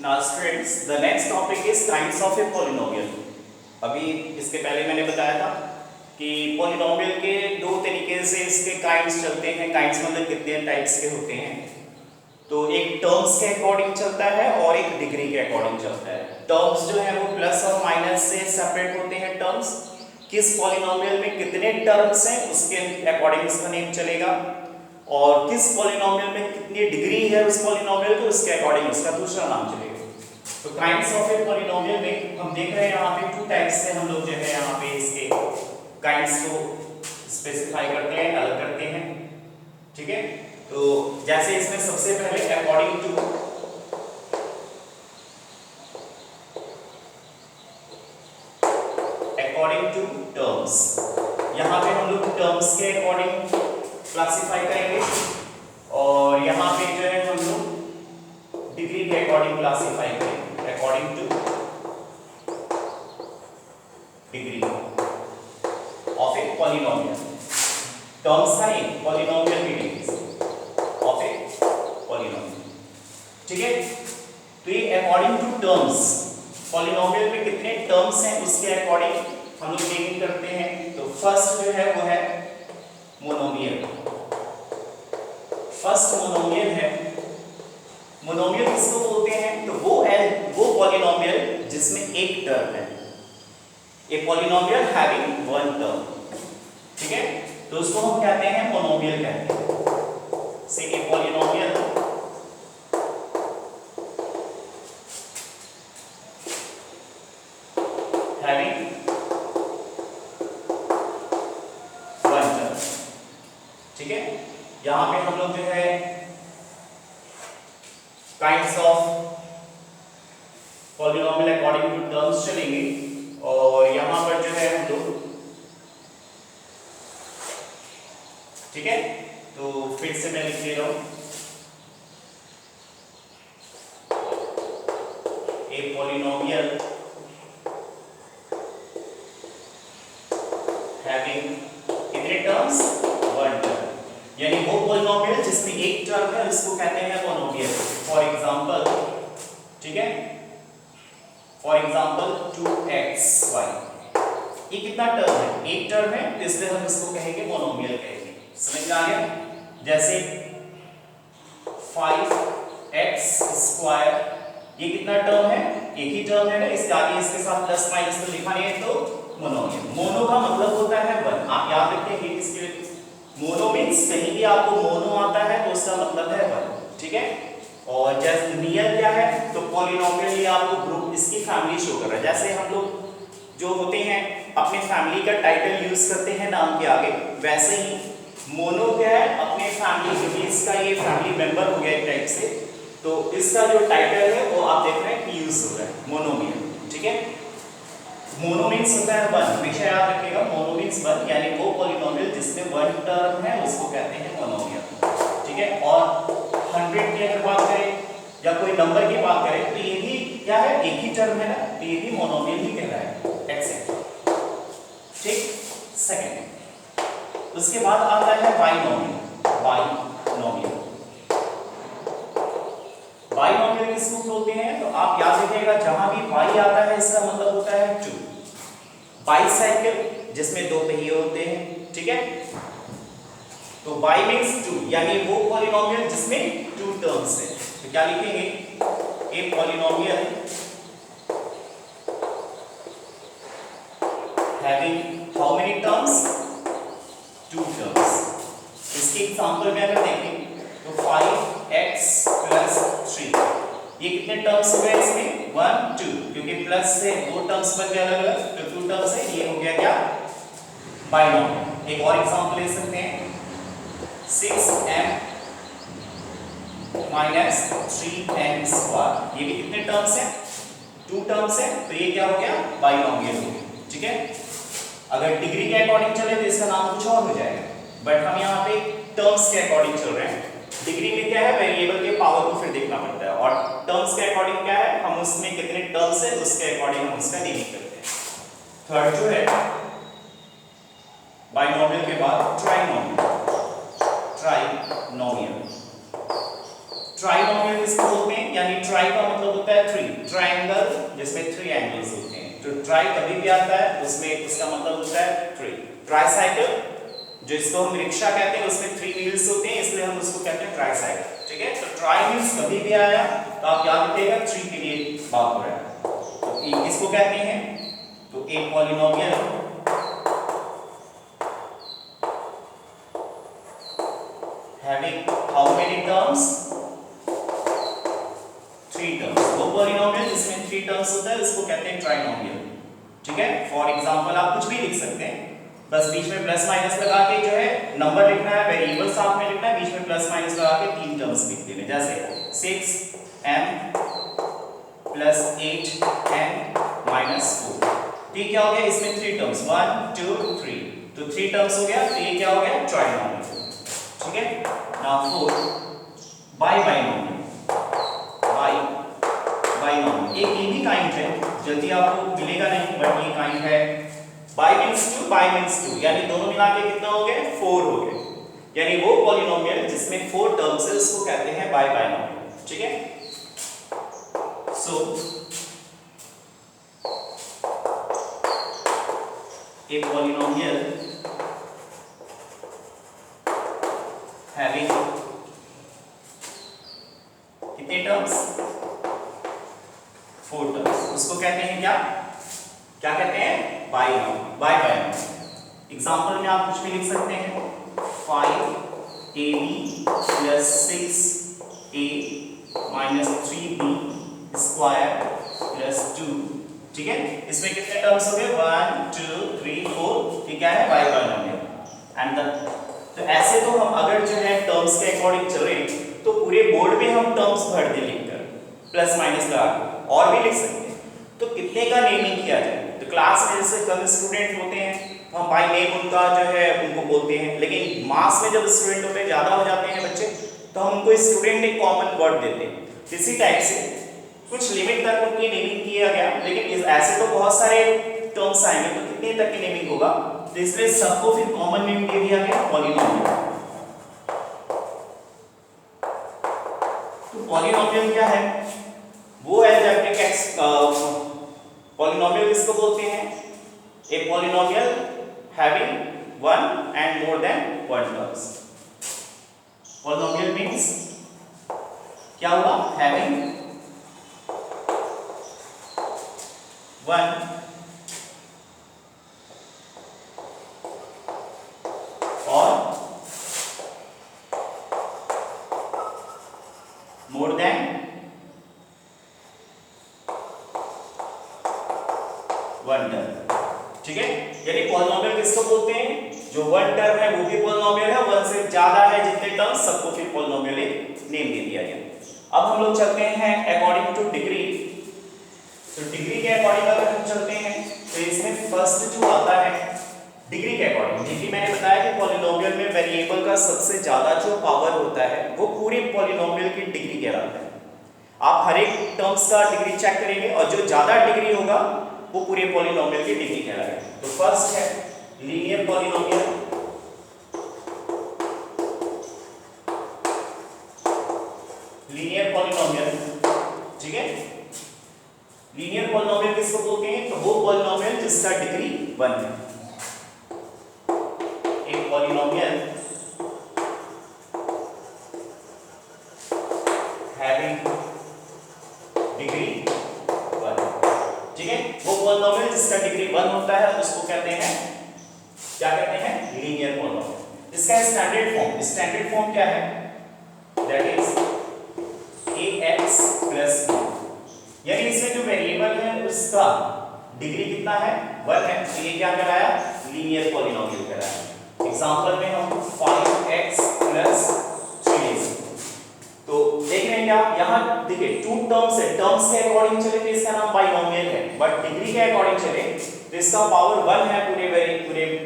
Now students, the next topic is kinds of a polynomial. अभी इसके पहले मैंने बताया था कि polynomial के दो तरीके से इसके kinds चलते हैं. Kinds मतलब कितने टाइप्स के होते हैं. तो एक टर्म्स के अकॉर्डिंग चलता है और एक डिग्री के अकॉर्डिंग चलता है. टर्म्स जो है वो प्लस और माइनस से सेपरेट होते हैं. टर्म्स किस पॉलिनोमियल में कितने टर्म्स हैं उसके अकॉर्डिंग इसका नेम चलेगा, और किस पॉलिनोमियल में कितनी डिग्री है उस पॉलिनोमियल को उसके अकॉर्डिंग इसका दूसरा नाम चलेगा. तो काइंड्स ऑफ ए पॉलिनोमियल में हम देख रहे हैं यहाँ पे टू टाइप्स से हम लोग जो है यहाँ पे इसके काइंड्स को स्पेसिफाई करते हैं, अलग करते हैं. ठीक है, तो जैसे इसमें सबसे पहले अकॉर्डिंग टू टर्म्स, यहाँ पे हम लोग टर्म्स के अकॉर्डिंग क्लासिफाई करेंगे और यहाँ पे जो है हम लोग डिग्री के अकॉर्डिंग क्लासिफाई करेंगे. According two degree of a polynomial. Terms का नहीं, पॉलिनोमियल की डिग्री ऑफ ए पॉलिनोमियल. ठीक है, तो ये अकॉर्डिंग टू टर्म्स, पॉलिनोमियल में कितने टर्म्स हैं उसके अकॉर्डिंग हम लोग नेमिंग करते हैं. तो फर्स्ट जो है वो है मोनोमियल. फर्स्ट मोनोमियल है. मोनोमियल किसको बोलते हैं? तो वो पॉलिनोमियल जिसमें एक टर्म है. ए पॉलिनोमियल हैविंग वन टर्म. ठीक है, तो उसको हम कहते हैं मोनोमियल कहते हैं. Say a polynomial having one term. ठीक है, यहां पे हम लोग जो है kinds of polynomial according to terms चलेंगे और यहां पर जो है हम लोग, ठीक है, तो फिर से मैं लिख दे रहा हूं ए पॉलिनोमियल हैविंग कितने टर्म्स? One term. यानी वो पॉलिनोमियल जिसमें एक टर्म है उसको कहते हैं मोनोमियल. फॉर एग्जांपल, ठीक है, फॉर एग्जांपल 2xy, ये कितना टर्म है? एक टर्म है, तो इसलिए हम इसको कहेंगे मोनोमियल कहेंगे. समझ में आ गया? जैसे 5x², ये कितना टर्म है? एक ही टर्म है ना, इसके आगे इसके साथ प्लस माइनस तो लिखा नहीं है, तो मोनोमियल. मोनो का मतलब होता है वन. आप याद रखेंगे इसके मोनो मीन्स कहीं भी आपको मोनो आता है तो उसका मतलब है वन. ठीक है, और जैसे रियल क्या है? तो पॉलिनोमियल ये आपको ग्रुप इसकी फैमिली शो कर रहा है. जैसे हम लोग जो होते हैं अपने फैमिली का टाइटल यूज करते हैं नाम के आगे, वैसे ही मोनो क्या है? अपने फैमिली के, इसका ये फैमिली मेंबर हो गया एक टाइप से, तो इसका जो टाइटल है वो आप देख रहे हैं कि यूज हो रहा है मोनोमियल. ठीक है, मोनो मीन्स होता है वन. हमेशा याद रखिएगा, मोनो मीन्स वन, यानी वो पॉलिनोमियल जिसमें वन टर्म है उसको कहते हैं मोनोमियल. ठीक है, और 100 की अगर बात करें या कोई नंबर की बात करें तो ये भी क्या है? एक ही टर्म है ना, तो ये भी मोनोमियल ही कह रहा है. एक्सेप्ट. ठीक, सेकंड. उसके बाद आता है बाइनोमियल. बाइनोमियल, बाइनोमियल किसको बोलते हैं? तो आप याद रखिएगा, जहां भी बाई आता है इसका मतलब होता है टू. बाइसाइकिल जिसमें दो पहिए होते हैं. ठीक है, तो बाई मींस टू, यानी वो पॉलिनोमियल जिसमें टू टर्म्स है. तो क्या लिखेंगे? A polynomial having how many terms? Two terms. इसके एग्जांपल में अगर देखें तो 5x+3, ये कितने टर्म्स हो गए इसमें? 1 2, क्योंकि प्लस से दो टर्म्स बन गए अलग अलग, तो टू टर्म्स है. ये हो गया क्या? बाइनोमियल. एक और एग्जांपल ले सकते हैं, 6m - 3n², ये भी कितने टर्म्स हैं? टू टर्म्स हैं, तो ये क्या हो गया? बाइनोमियल हो गया. ठीक है, अगर डिग्री के अकॉर्डिंग चले तो इसका नाम कुछ और हो जाएगा, बट हम यहाँ पे टर्म्स के अकॉर्डिंग चल रहे हैं. डिग्री में क्या है? वेरिएबल के पावर को फिर देखना पड़ता है, और टर्म्स के अकॉर्डिंग क्या है? हम उसमें कितने टर्म्स है उसके अकॉर्डिंग हम उसका नेमिंग करते हैं. थर्ड जो है बाइनोमियल के बाद ट्राइनोमियल. ट्राइनोमियल ट्राइनोमियल किसको बोलते हैं, यानी ट्राई का मतलब होता है थ्री, ट्रायंगल जिसमें थ्री एंगल्स होते हैं, तो ट्राई कभी भी आता है उसमें उसका मतलब होता है थ्री। ट्राइसाइकिल जो इसको हम रिक्शा कहते हैं उसमें थ्री व्हील्स होते हैं इसलिए हम उसको कहते हैं ट्राइसाइकिल, ठीक है। तो ट्राई मींस कभी भी आया तो आप याद रखिएगा थ्री के लिए बात हो रहा है। तो ये किसको कहते हैं, तो एक polynomial having how many terms, three terms, वो पॉलिनोमियल जिसमें थ्री टर्म्स होता है उसको कहते हैं ट्राइनोमियल, ठीक है। फॉर एग्जांपल आप कुछ भी लिख सकते हैं, बस बीच में प्लस माइनस लगा के जो है नंबर लिखना है, वेरिएबल साथ में लिखना है, बीच में प्लस माइनस लगा के तीन टर्म्स लिख देने, जैसे 6m प्लस 8n माइनस 4, ठीक क्या हो गया, इसमें थ्री टर्म्स 1 2 3, तो थ्री टर्म्स हो गया, तो ये क्या हो गया ट्राइनोमियल, ठीक है। नाउ 4 बाइनोमियल, बाइनोमियल एक ये भी काइंड है, जल्दी आपको मिलेगा नहीं बट ये काइंड है। Bi means two, bi means two, यानी दोनों मिला के कितना हो गए, 4 हो गए, यानी वो पॉलिनोमियल जिसमें 4 टर्म्स है उसको कहते हैं बाइनोमियल, ठीक है। सो a polynomial having कितने टर्म्स, 4 टर्म्स, उसको कहते हैं क्या, क्या कहते हैं बाइनोमियल। एग्जांपल में आप कुछ भी लिख सकते हैं, 5ab plus 6a minus 3b square plus 2, ठीक है। इसमें कितने टर्म्स हो गए, 1 2 3 4, ये क्या है बाइनोमियल। एंड तो ऐसे तो हम अगर जो है टर्म्स के अकॉर्डिंग चले तो पूरे बोर्ड में हम टर्म्स भर दे लिखकर प्लस माइनस लगा के, और भी लिख सकते हैं। तो कितने का नेमिंग किया जाए, तो क्लास में जैसे कम स्टूडेंट होते हैं तो हम बाय नेम उनका जो है उनको बोलते हैं, लेकिन मास में जब स्टूडेंट होते हैं ज़्यादा हो जाते हैं बच्चे तो हम उनको स्टूडेंट एक कॉमन वर्ड देते हैं। इसी टाइप से कुछ लिमिट तक उनकी नेमिंग किया गया, लेकिन ऐसे तो बहुत सारे टर्म्स आएंगे तो कितने तक की नेमिंग होगा, तो इसलिए सबको फिर कॉमन नेम दे दिया गया पॉलिनोमियल। तो पॉलिनोमियल क्या है, वो अलजेब्रिक पॉलिनोमियल किसको बोलते हैं, ए polynomial having one and more than one terms. Polynomial means क्या हुआ, हैविंग वन और मोर देन वन टर्म, ठीक है। यानी पॉलिनोमियल किसको बोलते हैं, जो वन टर्म है वो भी पॉलिनोमियल है, वन से ज्यादा है जितने टर्म सबको फिर पॉलिनोमियल नेम दे दिया गया। अब हम लोग चलते हैं अकॉर्डिंग टू डिग्री, तो डिग्री के अकॉर्डिंग अगर हम चलते हैं तो इसमें फर्स्ट जो आता है डिग्री के अकॉर्डिंग, डिग्री मैंने बताया कि पॉलिनोमियल में वेरिएबल का सबसे ज्यादा जो पावर होता है वो पूरे पॉलिनोमियल की डिग्री कहलाता है। आप हर एक टर्म्स का डिग्री चेक करेंगे और जो ज्यादा डिग्री होगा वो पूरे पॉलिनोमियल की डिग्री कहलाएगा। तो फर्स्ट है लीनियर पॉलिनोमियल, लीनियर पॉलिनोमियल, ठीक है। लीनियर पॉलिनोमियल किसको बोलते हैं, तो वो पॉलिनोमियल जिसका डिग्री 1 है। एक पॉलिनोमियल हैविंग डिग्री 1, ठीक है। वो पॉलिनोमियल जिसका डिग्री 1 होता है उसको कहते हैं, क्या कहते हैं, लीनियर पॉलिनोमियल। इसका स्टैंडर्ड फॉर्म क्या है, that is ax plus b, यानी इसमें जो वेरिएबल है उसका डिग्री कितना है, 1 है, तो ये क्या कहलाया, लीनियर पॉलिनोमियल कहलाया। एग्जांपल में हम 5x प्लस 3x, तो देख रहे हैं क्या, यहाँ देखिए 2 टर्म्स है, टर्म्स के अकॉर्डिंग चले तो इसका नाम बाइनोमियल है, बट डिग्री के अकॉर्डिंग चले तो इसका पावर 1 है, पूरे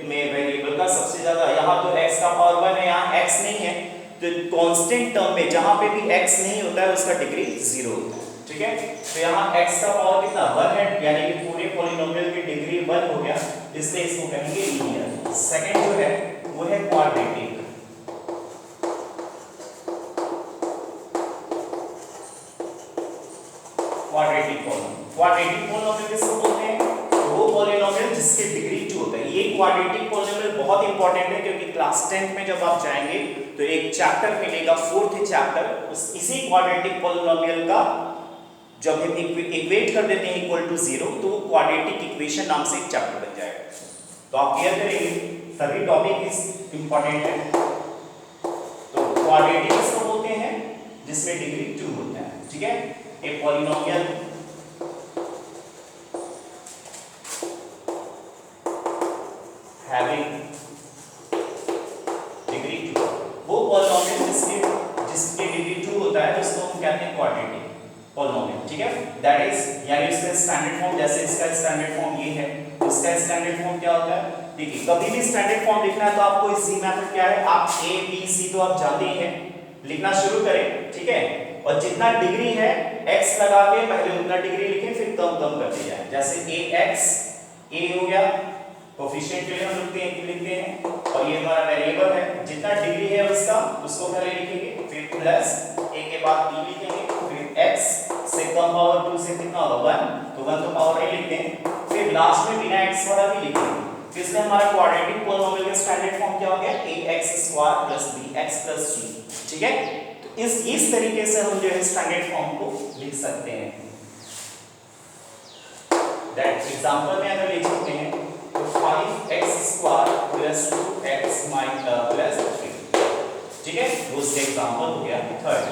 में वेरिएबल का सबसे ज्यादा। यहाँ तो x का पावर 1 है, यहाँ x नहीं है, तो कांस्टेंट टर्म में जहां पे भी x नहीं होता है उसका डिग्री 0 होता है, ठीक है। तो यहाँ x का पावर कितना 1 है, यानी कि पूरे पॉलिनोमियल की डिग्री 1 हो गया, इसलिए इसको कहेंगे लीनियर। सेकंड जो है वो है quadratic, quadratic polynomial. Quadratic polynomial किसको बोलते हैं? वो पॉलिनोमियल जिसके डिग्री 2 होता है। ये क्वाड्रेटिक पॉलिनोमियल बहुत इंपॉर्टेंट है क्योंकि क्लास 10th में जब आप जाएंगे तो एक चैप्टर मिलेगा, 4th चैप्टर, इसी क्वाड्रेटिक पॉलिनोमियल का जब हम इक्वेट कर देते हैं इक्वल टू 0 तो वो क्वाड्रेटिक इक्वेशन नाम से एक चैप्टर बन जाएगा। तो आप क्लियर करेंगे, सभी टॉपिक इस इंपॉर्टेंट है। तो क्वाड्रेटिक किसको बोलते हैं? जिसमें डिग्री 2 होता है, ठीक है। ए पॉलिनोमियल having डिग्री 2, वो पॉलिनोमियल जिसके डिग्री 2 होता है उसको हम कहते हैं क्वाड्रेटिक पॉलिनोमियल, ठीक है। दैट इज यानी इसका स्टैंडर्ड फॉर्म, जैसे इसका स्टैंडर्ड फॉर्म ये है, इसका स्टैंडर्ड फॉर्म क्या होता है? देखिए कभी भी स्टैंडर्ड फॉर्म लिखना है तो आपको इजी मेथड क्या है, आप a b c तो आप जानते ही हैं, लिखना शुरू करें, ठीक है। और जितना डिग्री है x लगा के पहले उतना डिग्री लिखें, फिर कम कम करते जाएं। जैसे ax a हो गया, कोफिशिएंट के लिए हम लिखते हैं और ये हमारा वेरिएबल है, जितना डिग्री है उसका उसको पहले लिखेंगे, फिर प्लस a के बाद b लिखेंगे, फिर x से कम पावर 2 से कितना होगा 1, तो 1 तो पावर नहीं लिखते हैं, फिर लास्ट में बिना x वाला भी लिखेंगे। तो इसलिए हमारा क्वाड्रेटिक पॉलिनोमियल का स्टैंडर्ड फॉर्म क्या हो गया? ax² + bx + c, ठीक है। तो इस तरीके से हम जो है स्टैंडर्ड फॉर्म को लिख सकते हैं। दैट एग्जांपल में अगर ले चलते हैं तो 5x² + 2x + 3, ठीक है, वो उसका एग्जांपल हो गया थर्ड।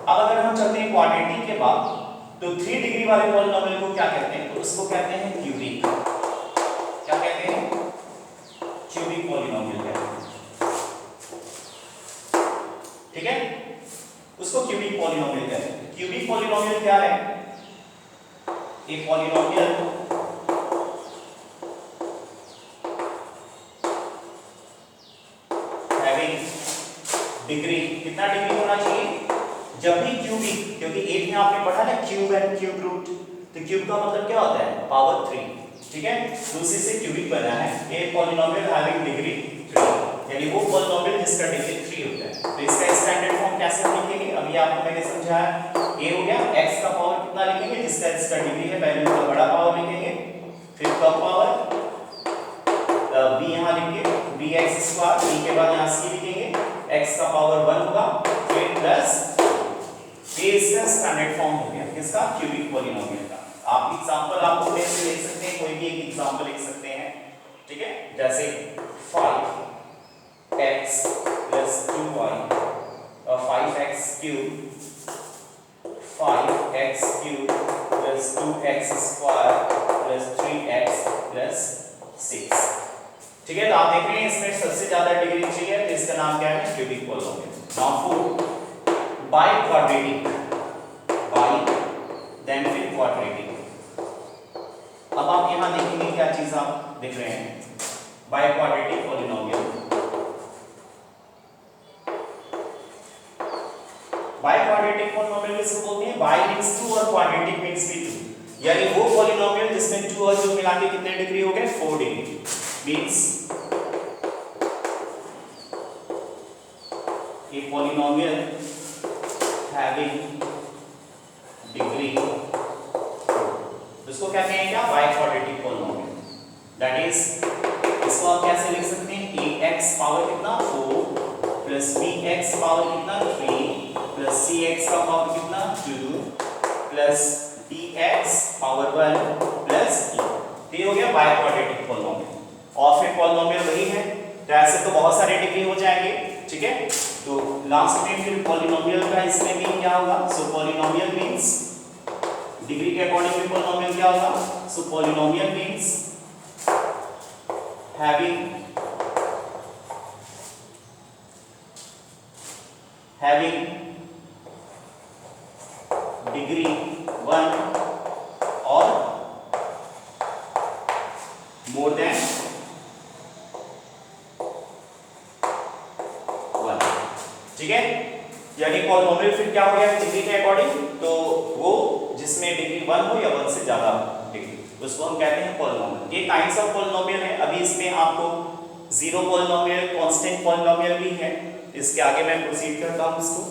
अब अगर हम चलते हैं क्वाड्रेटिक के बाद तो 3 डिग्री वाले पॉलिनोमियल को क्या कहते हैं? तो उसको कहते हैं क्यूबिक। क्या कहते हैं? क्यूबिक पॉलिनोमियल कहते हैं, ठीक है, उसको क्यूबिक पॉलिनोमियल कहते हैं। क्यूबिक पॉलिनोमियल क्या है? एक पॉलिनोमियल हैविंग डिग्री, कितना डिग्री होना चाहिए? जब भी क्यूबिक, क्योंकि 8 में आपने पढ़ा ना क्यूब एंड क्यूब रूट, तो क्यूब का मतलब क्या होता है? पावर 3, ठीक है। दूसरे से क्यूबिक बना है ए पॉलिनोमियल हैविंग डिग्री 3, यानी वो पॉलिनोमियल जिसका डिग्री 3 होता है। तो इसका स्टैंडर्ड फॉर्म कैसे लिखेंगे? अभी आपको मैंने समझाया, ए हो गया, x का पावर कितना लिखेंगे? जिसका डिग्री है पहले उसका बड़ा पावर लिखेंगे, फिर कम पावर b यहां लिखेंगे, bx², b के बाद यहां c लिखेंगे, x का पावर 1 होगा, फिर प्लस ये इसका स्टैंडर्ड फॉर्म हो गया किसका? क्यूबिक पॉलिनोमियल का। आप एग्जांपल आप अपने से लिख सकते हैं, कोई भी एक एग्जांपल लिख सकते हैं, ठीक है। जैसे 5x + 2y और 5x³ 5x³ + 2x² + 3x + 6, ठीक है। तो आप देख रहे हैं इसमें सबसे ज्यादा डिग्री चाहिए, तो इसका नाम क्या है? Cubic polynomial. Now 4 biquadratic, bi then फिर क्वाड्रेटिक। अब आप यहां देखेंगे क्या चीज आप देख रहे हैं? By quadratic polynomial. By quadratic polynomial किसको बोलते हैं? बाय मींस 2 और क्वाड्रेटिक मींस भी 2, यानी वो पॉलिनोमियल जिसमें 2 और 2 मिला के कितने डिग्री हो गए? 4 degree. Means a polynomial having degree 4, इसको कहते हैं क्या? By quadratic polynomial. That is इसको आप कैसे लिख सकते हैं? ax पावर कितना 4 प्लस bx पावर कितना 3 प्लस cx का पावर कितना 2 plus dx power 1 plus e, ये हो गया बाय क्वाड्रेटिक पॉलिनोमियल। और फिर पॉलिनोमियल वही है, तो ऐसे तो बहुत सारे डिग्री हो जाएंगे, ठीक है। तो लास्ट में फिर पॉलिनोमियल का इसमें भी क्या होगा? सो पॉलिनोमियल मींस डिग्री के अकॉर्डिंग में पॉलिनोमियल क्या होगा? सो पॉलिनोमियल मींस हैविंग डिग्री 1 और मोर देन 1, ठीक है। यानी पॉलिनोमियल फिर क्या हो गया डिग्री के अकॉर्डिंग? तो वो जिसमें डिग्री 1 हो या 1 से ज्यादा डिग्री, उसको हम कहते हैं पॉलिनोमियल। ये काइंड्स ऑफ पॉलिनोमियल है। अभी इसमें आपको जीरो पॉलिनोमियल, कांस्टेंट पॉलिनोमियल भी है, इसके आगे मैं प्रोसीड करता हूं इसको।